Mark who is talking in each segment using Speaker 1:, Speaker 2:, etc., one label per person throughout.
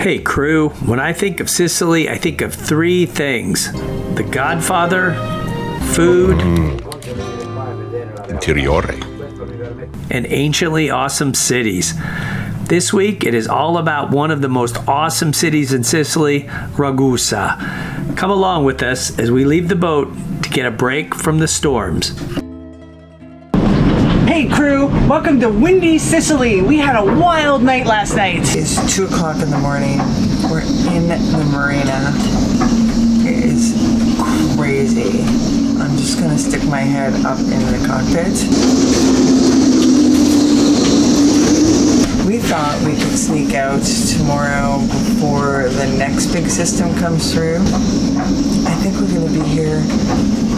Speaker 1: Hey crew, when I think of Sicily, I think of three things. The Godfather, food,
Speaker 2: Interiore,
Speaker 1: and anciently awesome cities. This week, it is all about one of the most awesome cities in Sicily, Ragusa. Come along with us as we leave the boat to get a break from the storms.
Speaker 3: Hey crew, welcome to windy Sicily. We had a wild night last night.
Speaker 4: It's 2 o'clock in the morning. We're in the marina. It is crazy. I'm just gonna stick my head up in the cockpit. We thought we could sneak out tomorrow before the next big system comes through. I think we're gonna be here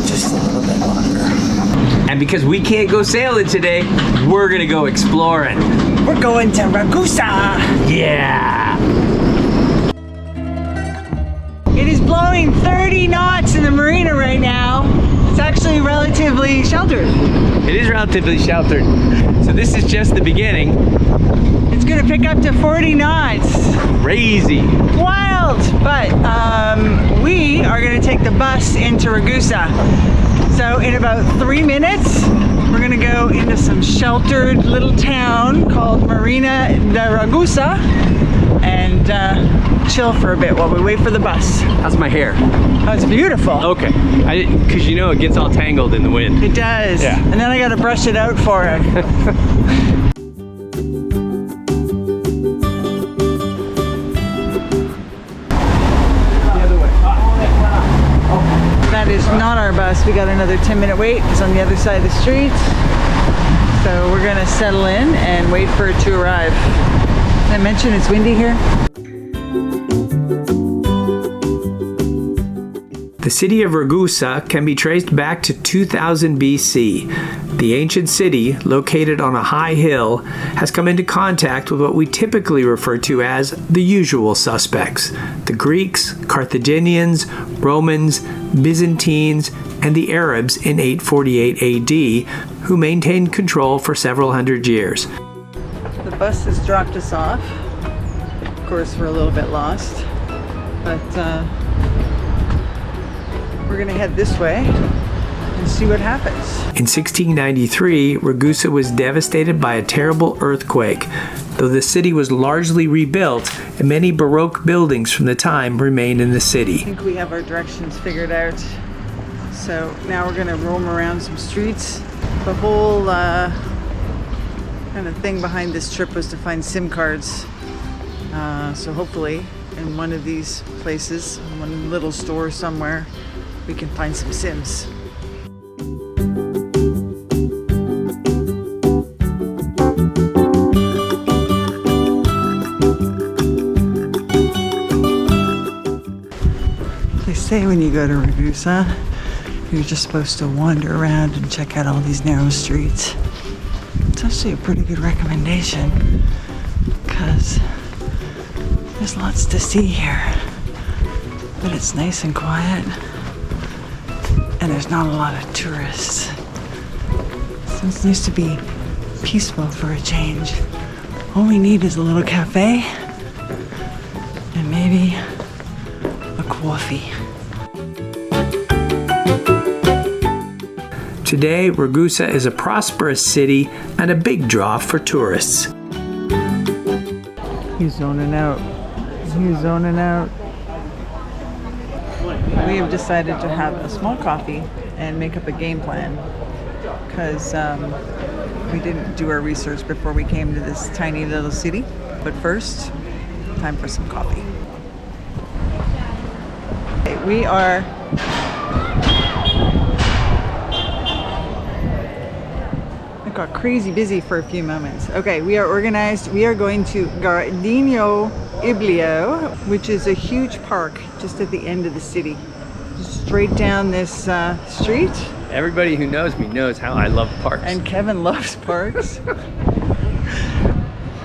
Speaker 4: just a little bit longer.
Speaker 1: And because we can't go sailing today, we're gonna go exploring.
Speaker 3: We're going to Ragusa.
Speaker 1: Yeah!
Speaker 3: It is blowing 30 knots in the marina right now. It's actually relatively sheltered.
Speaker 1: It is relatively sheltered. So this is just the beginning.
Speaker 3: It's gonna pick up to 40 knots.
Speaker 1: Crazy.
Speaker 3: Wild! But we are gonna take the bus into Ragusa. So in about 3 minutes, we're gonna go into some sheltered little town called Marina de Ragusa and chill for a bit while we wait for the bus.
Speaker 1: How's my hair?
Speaker 3: Oh, it's beautiful.
Speaker 1: Okay, because you know it gets all tangled in the wind.
Speaker 3: It does.
Speaker 1: Yeah.
Speaker 3: And then I gotta brush it out for it. That is not our bus. We got another 10-minute wait. It's on the other side of the street. So we're gonna settle in and wait for it to arrive. Did I mention it's windy here?
Speaker 1: The city of Ragusa can be traced back to 2000 BC. The ancient city, located on a high hill, has come into contact with what we typically refer to as the usual suspects: the Greeks, Carthaginians, Romans, Byzantines, and the Arabs in 848 AD, who maintained control for several hundred years.
Speaker 3: The bus has dropped us off. Of course, we're a little bit lost, but we're gonna head this way and see what happens.
Speaker 1: In 1693, Ragusa was devastated by a terrible earthquake. Though the city was largely rebuilt, and many Baroque buildings from the time remain in the
Speaker 3: I
Speaker 1: city.
Speaker 3: think we have our directions figured out. So now we're gonna roam around some streets. The whole kind of thing behind this trip was to find SIM cards. So hopefully in one of these places, one little store somewhere, we can find some SIMs. They say when you go to Ragusa, you're just supposed to wander around and check out all these narrow streets. It's actually a pretty good recommendation because there's lots to see here, but it's nice and quiet and there's not a lot of tourists. So it's nice to be peaceful for a change. All we need is a little cafe and maybe a coffee.
Speaker 1: Today, Ragusa is a prosperous city and a big draw for tourists.
Speaker 3: He's zoning out. He's zoning out. We have decided to have a small coffee and make up a game plan because we didn't do our research before we came to this tiny little city. But first, time for some coffee. Okay, we are it got crazy busy for a few moments. Okay, we are organized. We are going to Giardino Iblio, which is a huge park just at the end of the city. Just straight down this street.
Speaker 1: Everybody who knows me knows how I love parks.
Speaker 3: And Kevin loves parks.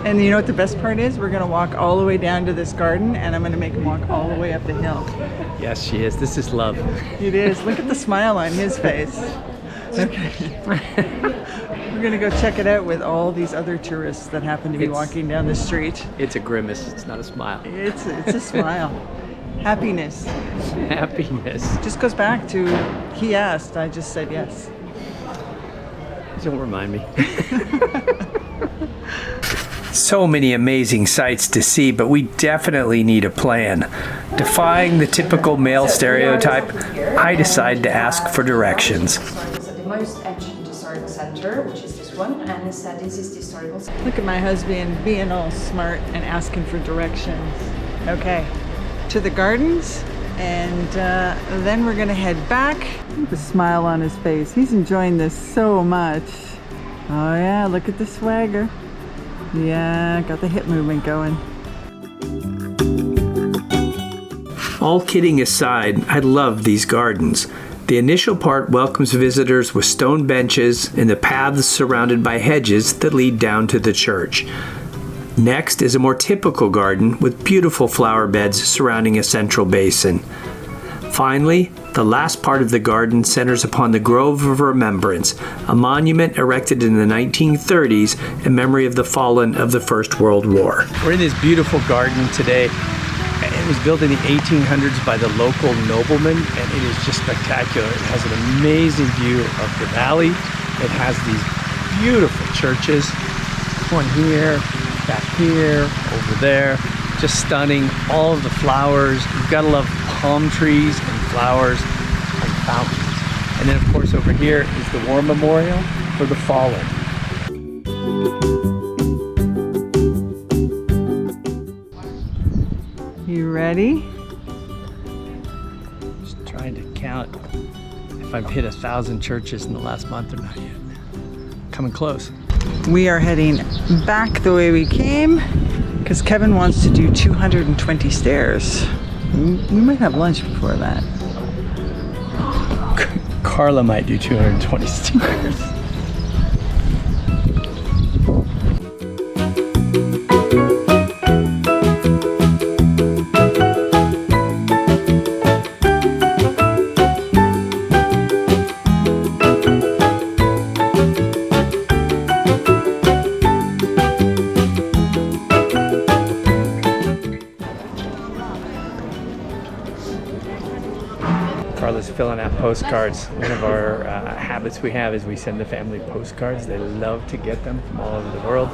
Speaker 3: And you know what the best part is? We're gonna walk all the way down to this garden and I'm gonna make him walk all the way up the hill.
Speaker 1: Yes, she is. This is love.
Speaker 3: It is. Look at the smile on his face. Okay. We're gonna go check it out with all these other tourists that happen to be walking down the street.
Speaker 1: It's a grimace, it's not a smile.
Speaker 3: It's a smile. Happiness.
Speaker 1: Happiness.
Speaker 3: Just goes back to, he asked, I just said yes.
Speaker 1: Don't remind me. So many amazing sights to see, but we definitely need a plan. Defying the typical male stereotype, I decide to ask for directions.
Speaker 2: The most ancient historical center, which is this one, and this is the historical center.
Speaker 3: Look at my husband being all smart and asking for directions. Okay, to the gardens, and then we're gonna head back. Look at the smile on his face. He's enjoying this so much. Oh yeah, look at the swagger. Yeah, got the hip movement going.
Speaker 1: All kidding aside, I love these gardens. The initial part welcomes visitors with stone benches and the paths surrounded by hedges that lead down to the church. Next is a more typical garden with beautiful flower beds surrounding a central basin. Finally, the last part of the garden centers upon the Grove of Remembrance, a monument erected in the 1930s in memory of the fallen of the First World War. We're in this beautiful garden today. It was built in the 1800s by the local nobleman, and it is just spectacular. It has an amazing view of the valley. It has these beautiful churches. One here, back here, over there. Just stunning. All of the flowers. You've got to love palm trees and flowers and fountains. And then of course over here is the War Memorial for the fallen.
Speaker 3: You ready?
Speaker 1: Just trying to count if I've hit 1,000 churches in the last month or not yet. Coming close.
Speaker 3: We are heading back the way we came because Kevin wants to do 220 stairs. We might have lunch before that.
Speaker 1: Carla might do 220 stairs. Carla's filling out postcards. One of our habits we have is we send the family postcards. They love to get them from all over the world.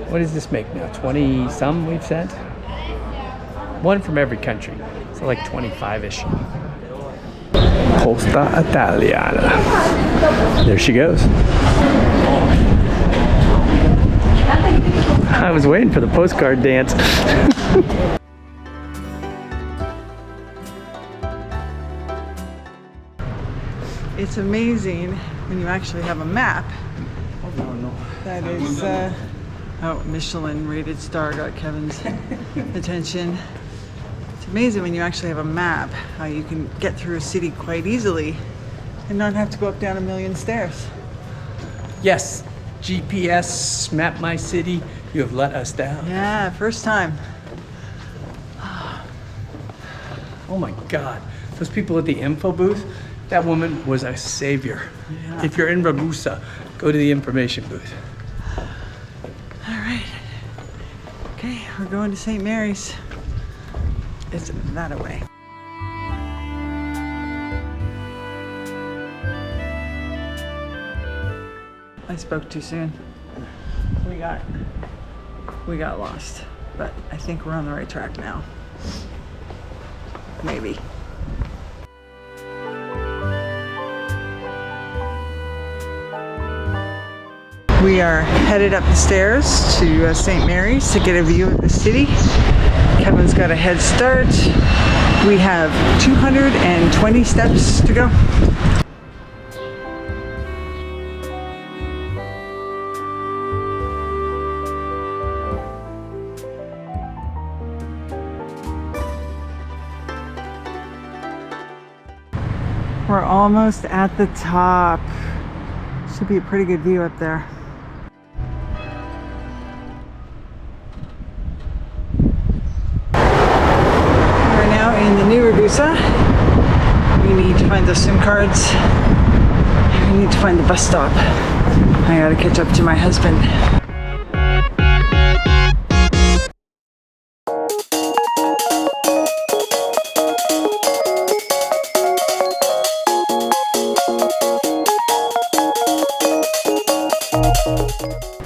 Speaker 1: What does this make now? 20 some we've sent? One from every country. So like 25-ish. Posta Italiana. There she goes. I was waiting for the postcard dance.
Speaker 3: It's amazing when you actually have a map. That is, Michelin rated star got Kevin's attention. It's amazing when you actually have a map, how you can get through a city quite easily and not have to go up down a million stairs.
Speaker 1: Yes, GPS, map my city, you have let us down.
Speaker 3: Yeah, first time.
Speaker 1: Oh my God, those people at the info booth, that woman was a savior.
Speaker 3: Yeah.
Speaker 1: If you're in Ragusa, go to the information booth.
Speaker 3: All right. Okay, we're going to St. Mary's. It's that away. I spoke too soon. We got lost, but I think we're on the right track now. Maybe. We are headed up the stairs to St. Mary's to get a view of the city. Kevin's got a head start. We have 220 steps to go. We're almost at the top. Should be a pretty good view up there. We're now in the new Ragusa. We need to find the SIM cards. We need to find the bus stop. I gotta catch up to my husband.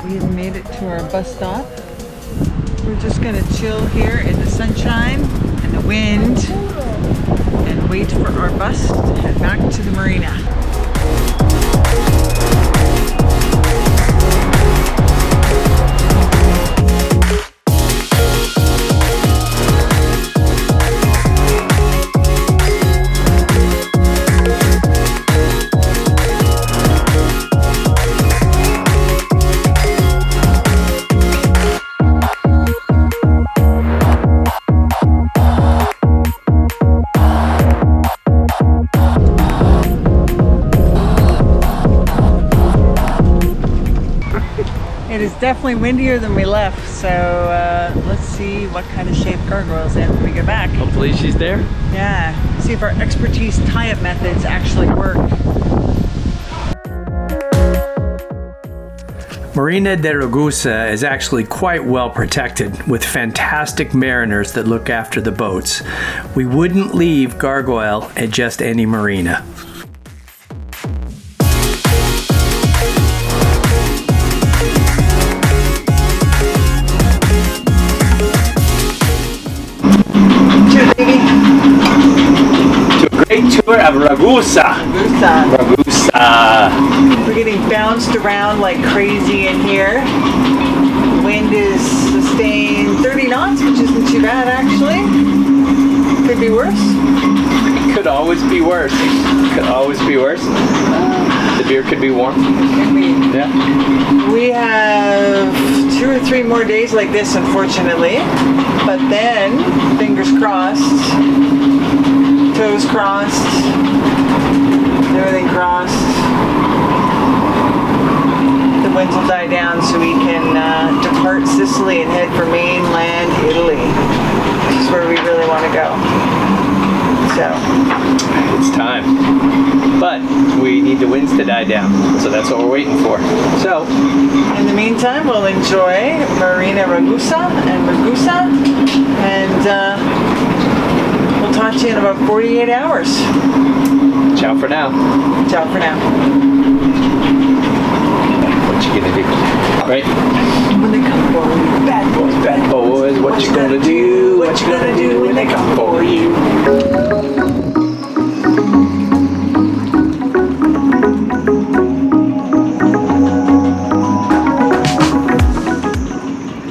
Speaker 3: We have made it to our bus stop. We're just gonna chill here in the sunshine and the wind and wait for our bus to head back to the marina. It is definitely windier than we left, so let's see what kind of shape gargoyle's in when we get back.
Speaker 1: Hopefully she's there.
Speaker 3: Yeah, see if our expertise tie-up methods actually work.
Speaker 1: Marina de Ragusa is actually quite well protected, with fantastic mariners that look after the boats. We wouldn't leave Gargoyle at just any marina.
Speaker 5: To a great tour of Ragusa.
Speaker 3: We're getting bounced around like crazy in here. The wind is sustained 30 knots, which isn't too bad actually. Could be worse.
Speaker 5: Could always be worse. Could always be worse. The beer could be warm.
Speaker 3: Could be.
Speaker 5: Yeah.
Speaker 3: We have 2 or 3 more days like this, unfortunately. But then, fingers crossed, toes crossed, everything crossed. The winds will die down so we can depart Sicily and head for mainland Italy. This is where we really want to go. So
Speaker 5: It's time. But we need the winds to die down. So that's what we're waiting for. So,
Speaker 3: in the meantime, we'll enjoy Marina Ragusa and Ragusa, and we'll talk to you in about 48 hours.
Speaker 5: ciao for now.
Speaker 3: Ciao for now.
Speaker 5: What you gonna do? Right?
Speaker 3: When they come forward, bad boys,
Speaker 5: Bad boys, what you gonna do?